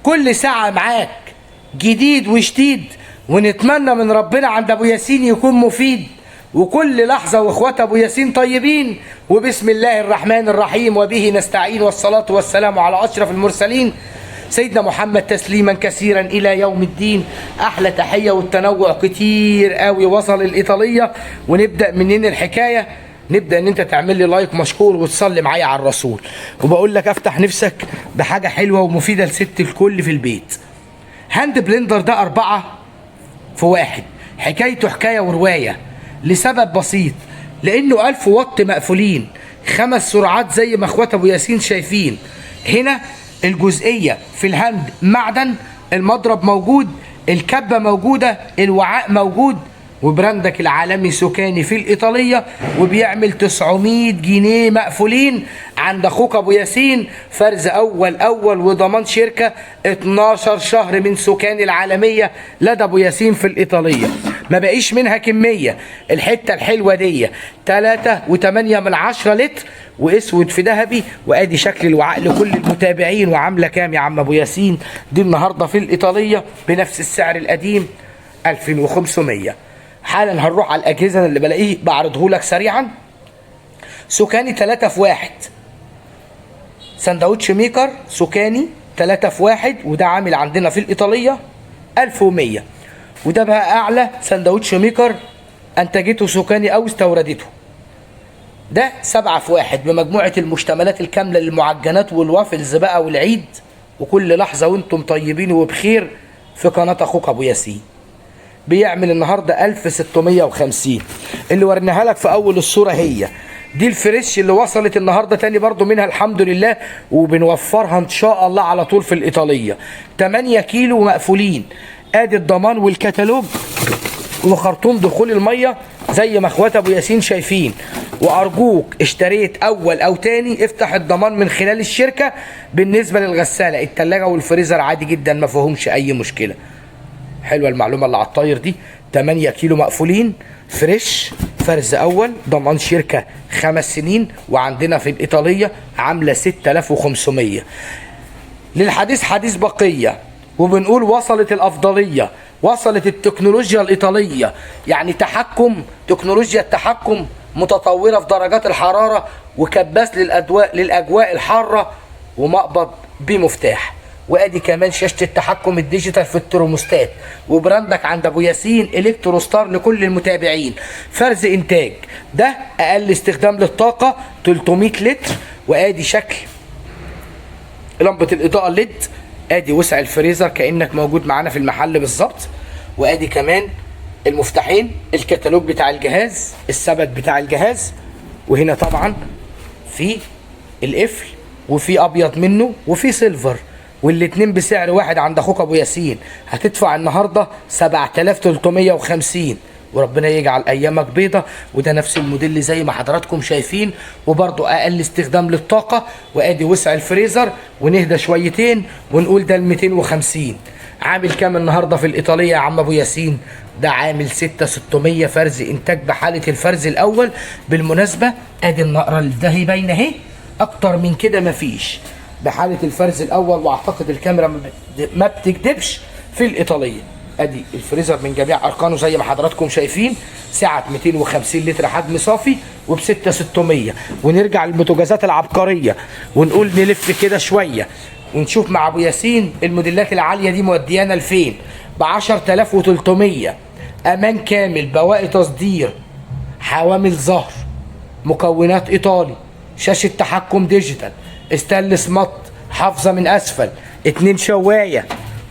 كل ساعة معاك جديد وجديد، ونتمنى من ربنا عند ابو ياسين يكون مفيد، وكل لحظة واخوات ابو ياسين طيبين. وبسم الله الرحمن الرحيم وبه نستعين، والصلاة والسلام على اشرف المرسلين سيدنا محمد تسليما كثيرا الى يوم الدين. احلى تحية، والتنوع كتير قوي وصل الايطالية. ونبدأ منين الحكاية؟ نبدأ ان انت تعمل لي لايك مشكور وتصلي معايا على الرسول. وبقول لك افتح نفسك بحاجة حلوة ومفيدة لست الكل في البيت. هاند بلندر ده 4 في 1، حكايته حكاية ورواية لسبب بسيط، لانه 1000 واط مقفولين 5 سرعات زي ما اخوات ابو ياسين شايفين. هنا الجزئية في الهاند معدن، المضرب موجود، الكبة موجودة، الوعاء موجود، وبراندك العالمي سوكاني في الإيطالية، وبيعمل 900 جنيه مقفولين عند أخوك أبو ياسين. فرز أول وضمان شركة 12 شهر من سوكاني العالمية لدى أبو ياسين في الإيطالية. ما بقيش منها كمية. الحتة الحلوة دي 3.8 لتر، واسود في ذهبي. وادي شكل الوعاء لكل المتابعين. وعامله كام يا عم ابو ياسين؟ دي النهارده في الايطاليه بنفس السعر القديم 2500. حالا هنروح على الاجهزه اللي بلاقيه بعرضه لك سريعا. سوكاني 3 في 1، ساندوتش ميكر سوكاني 3 في 1، وده عامل عندنا في الايطاليه 1100. وده بقى اعلى ساندوتش ميكر انتجته سوكاني او استوردته. ده 7 في 1 بمجموعة المشتملات الكاملة للمعجنات والوافلز بقى والعيد، وكل لحظة وانتم طيبين وبخير في قناة اخوك ابو ياسين. بيعمل النهاردة 1650. اللي ورناها لك في اول الصورة هي دي الفريش اللي وصلت النهاردة تاني برضو منها الحمد لله، وبنوفرها ان شاء الله على طول في الايطالية. 8 كيلو مقفولين. ادي الضمان والكتالوج وخرطوم دخول المية زي ما اخوات ابو ياسين شايفين. وارجوك اشتريت اول او تاني افتح الضمان من خلال الشركة. بالنسبة للغسالة التلاجة والفريزر عادي جدا ما فيهمش اي مشكلة. حلوة المعلومة اللي على الطاير دي. 8 كيلو مقفولين فريش، فرز اول، ضمان شركة 5 سنين، وعندنا في الايطالية عاملة 6500. للحديث حديث بقية، وبنقول وصلت الافضلية، وصلت التكنولوجيا الإيطالية. يعني تكنولوجيا التحكم متطورة في درجات الحرارة، وكباس للأجواء الحارة، ومقبض بمفتاح. وادي كمان شاشة التحكم الديجيتال في الترموستات. وبراندك عند ابو ياسين الكترو ستار لكل المتابعين. فرز انتاج ده اقل استخدام للطاقة 300 لتر. وادي شكل لمبة الاضاءة الليد. ادي وسع الفريزر كأنك موجود معانا في المحل بالظبط. وادي كمان المفتاحين، الكتالوج بتاع الجهاز، الثبت بتاع الجهاز. وهنا طبعا في القفل، وفي ابيض منه وفي سيلفر، والاتنين بسعر واحد عند اخوك ابو ياسين. هتدفع النهارده 7350، وربنا يجعل ايامك بيضه. وده نفس الموديل زي ما حضراتكم شايفين، وبرضو اقل استخدام للطاقه. وادي وسع الفريزر. ونهدى شويتين ونقول ده ال 250. عامل كام النهارده في الايطاليه يا عم ابو ياسين؟ ده عامل 6600 فرز انتاج بحاله الفرز الاول. بالمناسبه ادي النقره اللي ده هي باينه اهي، اكتر من كده مفيش بحاله الفرز الاول. واعتقد الكاميرا ما بتكدبش في الايطاليه. ادي الفريزر من جميع اركانه زي ما حضراتكم شايفين. سعه 250 لتر حجم صافي وب 6600. ونرجع للبوتاجازات العبقريه ونقول نلف كده شويه ونشوف مع ابو ياسين الموديلات العاليه دي موديانا لفين. ب 10300 امان كامل، بواقي تصدير، حوامل ظهر، مكونات ايطالي، شاشه تحكم ديجيتال، استانلس مط، حافظه من اسفل، 2 شوايه.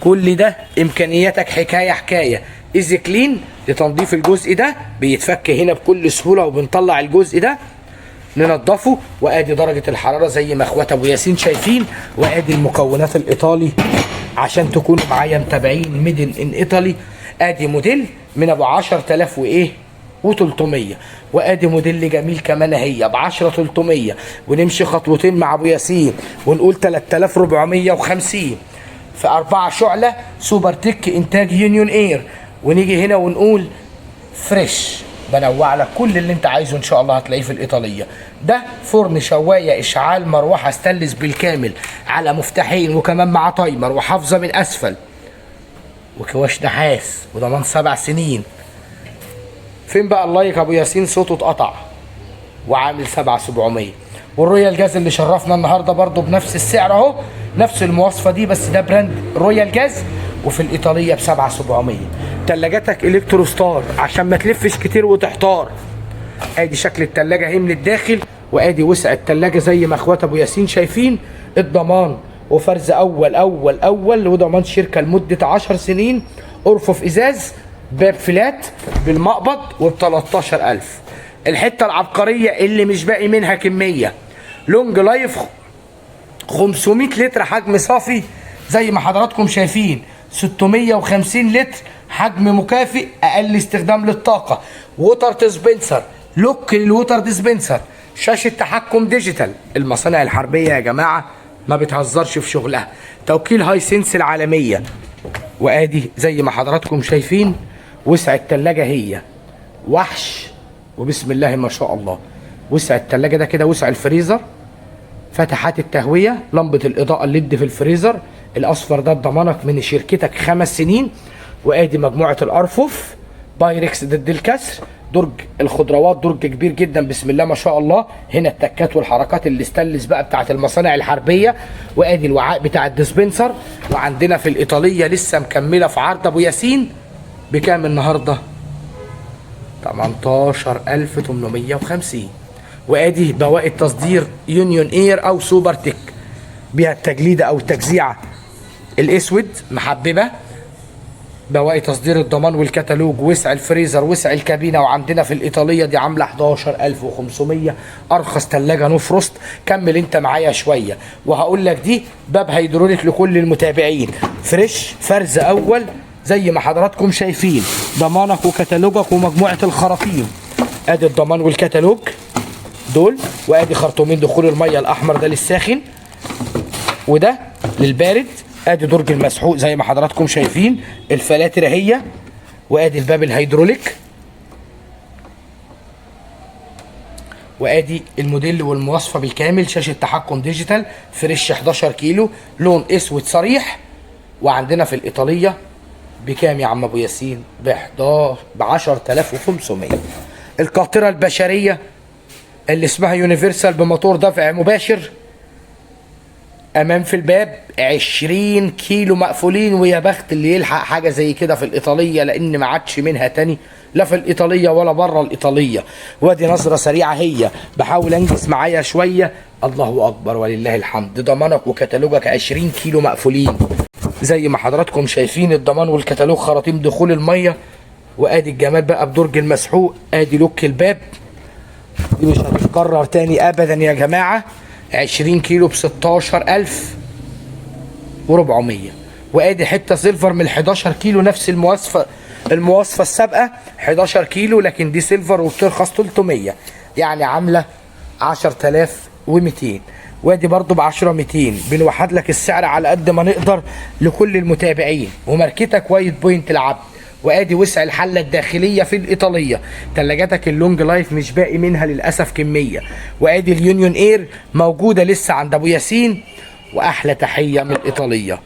كل ده امكانياتك حكايه. ايزي كلين لتنظيف الجزء ده، بيتفك هنا بكل سهوله، وبنطلع الجزء ده ننضفه. وادي درجه الحراره زي ما اخوات ابو ياسين شايفين. وادي المكونات الايطالي عشان تكونوا معايا متابعين ميدن ان ايطالي. ادي موديل من ابو 10000 وايه و300. وادي موديل جميل كمان اهي ب 10300. ونمشي خطوتين مع ابو ياسين ونقول 3450 في 4 شعله سوبر تك انتاج يونيون اير. ونيجي هنا ونقول فريش بنوع لك كل اللي انت عايزه ان شاء الله هتلاقيه في الايطاليه. ده فرن شوايه اشعال مروحه ستانلس بالكامل على مفتاحين، وكمان معاه تايمر وحافظه من اسفل وكواش نحاس وضمان 7 سنين. فين بقى اللايك ابو ياسين؟ صوته اتقطع. وعامل 7700. والرويال جاز اللي شرفنا النهارده برضو بنفس السعر اهو، نفس المواصفه دي، بس ده براند رويال جاز وفي الايطاليه ب 7700. تلاجاتك الكترو ستار عشان ما تلفش كتير وتحتار. ادي شكل التلاجه اهي من الداخل، وادي وسع التلاجه زي ما اخوات ابو ياسين شايفين. الضمان وفرز اول وضمان شركه لمده 10 سنين. ارفف ازاز، باب فلات بالمقبض وب 13000. الحته العبقريه اللي مش باقي منها كميه، لونج لايف 500 لتر حجم صافي زي ما حضراتكم شايفين، 650 لتر حجم مكافئ اقل استخدام للطاقه، ووتر ديسبنسر، لوك للوتر ديسبنسر، شاشه تحكم ديجيتال. المصانع الحربيه يا جماعه ما بتهزرش في شغلها. توكيل هاي سنس العالميه. وادي زي ما حضراتكم شايفين وسع التلاجه هي وحش، وبسم الله ما شاء الله. وسع التلاجه ده كده وسع الفريزر، فتحات التهويه، لمبه الاضاءه الليد في الفريزر الاصفر ده ضمانك من شركتك 5 سنين. وادي مجموعه الارفف بايركس ضد الكسر. درج الخضروات درج كبير جدا بسم الله ما شاء الله. هنا التكات والحركات اللي استلس بقى بتاعت المصانع الحربيه. وادي الوعاء بتاع الديسبنسر. وعندنا في الايطاليه لسه مكمله في عرض ابو ياسين بكام النهارده؟ 18850. وادي بواقي تصدير يونيون اير او سوبر تك، بيها التجليده او التجزيعه الاسود محببه. بواقي تصدير الضمان والكتالوج، وسع الفريزر، وسع الكابينه. وعندنا في الايطاليه دي عامله 11500. ارخص ثلاجه نو فروست. كمل انت معايا شويه وهقول لك دي باب هيدروليك لكل المتابعين، فريش فرز اول زي ما حضراتكم شايفين. ضمانك وكتالوجك ومجموعه الخراطيم. ادي الضمان والكتالوج دول. وادي خرطومين دخول الميه، الاحمر ده للساخن وده للبارد. ادي درج المسحوق زي ما حضراتكم شايفين، الفلاتر اهي. وادي الباب الهيدروليك. وادي الموديل والمواصفه بالكامل، شاشه تحكم ديجيتال، فريش 11 كيلو، لون اسود صريح. وعندنا في الايطاليه بكام يا عم ابو ياسين؟ ب 10500. القاطره البشريه اللي اسمها يونيفرسال بموتور دفع مباشر، امام في الباب 20 كيلو مقفولين. ويا بخت اللي يلحق حاجه زي كده في الايطاليه، لان ما عادش منها تاني لا في الايطاليه ولا بره الايطاليه. وادي نظره سريعه هي، بحاول انجز معايا شويه. الله اكبر ولله الحمد. ضمانك وكتالوجك 20 كيلو مقفولين زي ما حضراتكم شايفين. الضمان والكتالوج خراطيم دخول الميه. وادي الجمال بقى بدرج المسحوق. ادي لوك الباب، دي مش هتتكرر تاني ابدا يا جماعه. 20 كيلو ب 16400. وادي حته سيلفر من 11 كيلو، نفس المواصفه السابقه 11 كيلو، لكن دي سيلفر وبترخص 300، يعني عامله 10200. وادي برضو ب 10200. بنوحد لك السعر على قد ما نقدر لكل المتابعين، وماركتك وايت بوينت العبد. وادي وسع الحله الداخليه في الايطاليه. ثلاجاتك اللونج لايف مش باقي منها للاسف كميه. وادي اليونيون اير موجوده لسه عند ابو ياسين. واحلى تحيه من الايطاليه.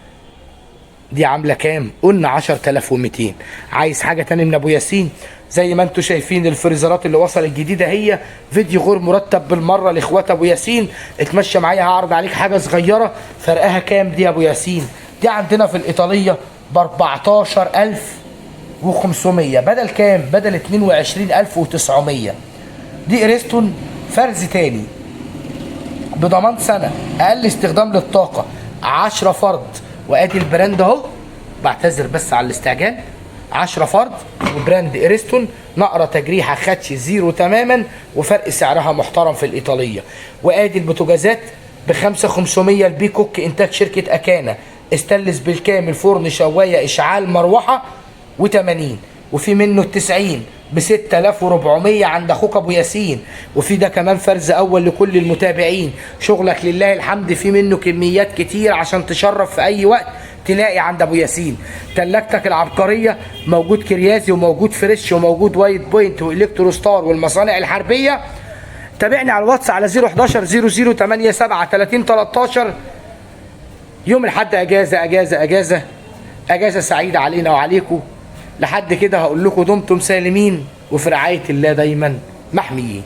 دي عامله كام؟ قلنا 10200. عايز حاجه تاني من ابو ياسين؟ زي ما انتم شايفين الفريزرات اللي وصلت الجديده هي. فيديو غير مرتب بالمره لاخوات ابو ياسين. اتمشى معايا هعرض عليك حاجه صغيره. فرقها كام دي يا ابو ياسين؟ دي عندنا في الايطاليه ب 14500 بدل كام؟ بدل 22900. دي اريستون فرز تاني بضمان سنه، اقل استخدام للطاقه، 10 فرد. وادي البراند اهو، بعتذر بس على الاستعجال. 10 فرد وبراند اريستون، نقره تجريحه خدش زيرو تماما، وفرق سعرها محترم في الايطاليه. وادي البوتاجازات ب 5500 البي كوك انتاج شركه اكانا، استلس بالكامل، فرن شوايه اشعال مروحه و80. وفي منه التسعين ب 6400 عند اخوك ابو ياسين. وفي ده كمان فرز اول لكل المتابعين. شغلك لله الحمد، في منه كميات كتير عشان تشرف في اي وقت تلاقي عند ابو ياسين. تلاجتك العبقريه موجود كريازي وموجود فريش وموجود وايت بوينت والكترو ستار والمصانع الحربيه. تابعني على الواتس على 011 0087 30 13. يوم الاحد اجازه اجازه اجازه اجازه سعيده علينا وعليكم. لحد كده هقول لكم دمتم سالمين وفي رعايه الله دايما محميين.